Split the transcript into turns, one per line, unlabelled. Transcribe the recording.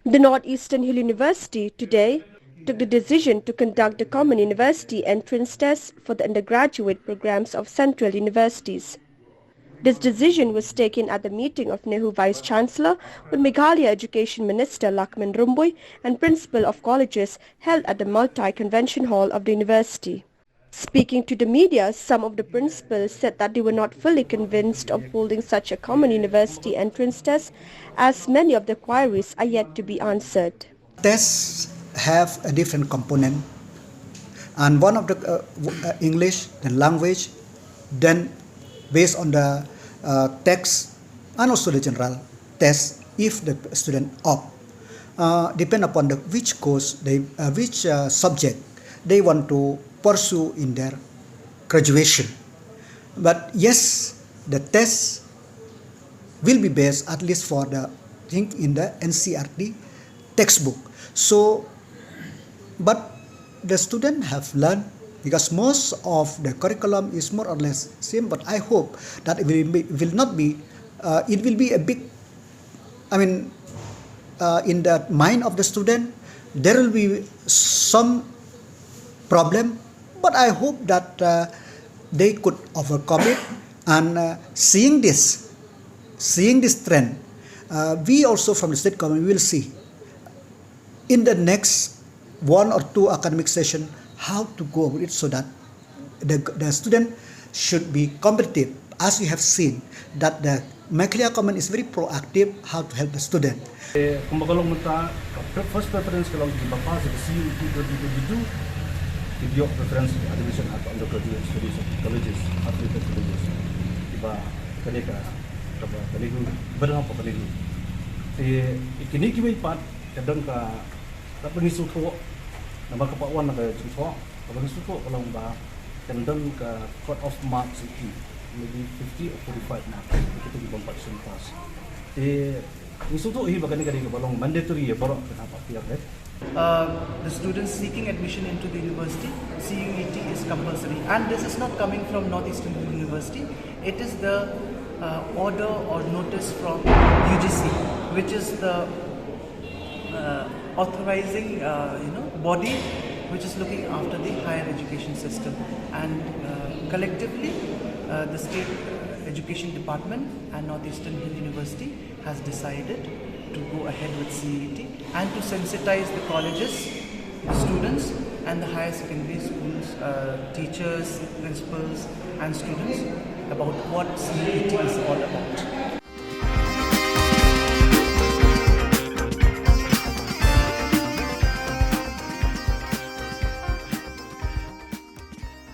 The Northeastern Hill University today took the decision to conduct a common university entrance test for the undergraduate programs of central universities. This decision was taken at the meeting of NEHU Vice-Chancellor with Meghalaya Education Minister Lakman Rumbui and Principal of Colleges held at the Multi-Convention Hall of the university. Speaking to the media, some of the principals said that they were not fully convinced of holding such a common university entrance test, as many of the queries are yet to be answered.
Tests have a different component, and one of the English, then language, then based on the text, and also the general test if the student opt. Depend upon which course, which subject they want to pursue in their graduation. But yes, the test will be based at least for the thing in the NCERT textbook. So, but the student have learned, because most of the curriculum is more or less same. But I hope that it will not be. It will be a big. In the mind of the student, there will be some problem, but I hope that they could overcome it. And seeing this trend, we also from the state government will see in the next 1 or 2 academic session how to go with it, so that the student should be competitive. As you have seen that the Meghalaya Common is very proactive how to help the student.
Kung makalong mata, first preference kalau di bapa sa CUET 2022, video preference admission atau undergraduate studies of colleges, affiliated colleges. Diba kaneka kaba kaligu berang apa kaligu. Ikini kiway pat kadang ka pangisuto nama kapawan na kaya suto pangisuto kalau ba kadang ka cut off marks iki maybe 50 or 45 marks itu di bawah 40 pass. Instituto hi bagani kali balong mandatory ya baru kenapa tiap
The students seeking admission into the university, CUET is compulsory, and this is not coming from Northeastern University. It is the order or notice from UGC, which is the authorizing body which is looking after the higher education system, and collectively the state education department and Northeastern Hill University has decided to go ahead with CET and to sensitize the colleges, the students and the higher secondary schools, teachers, principals and students about what CET is all about.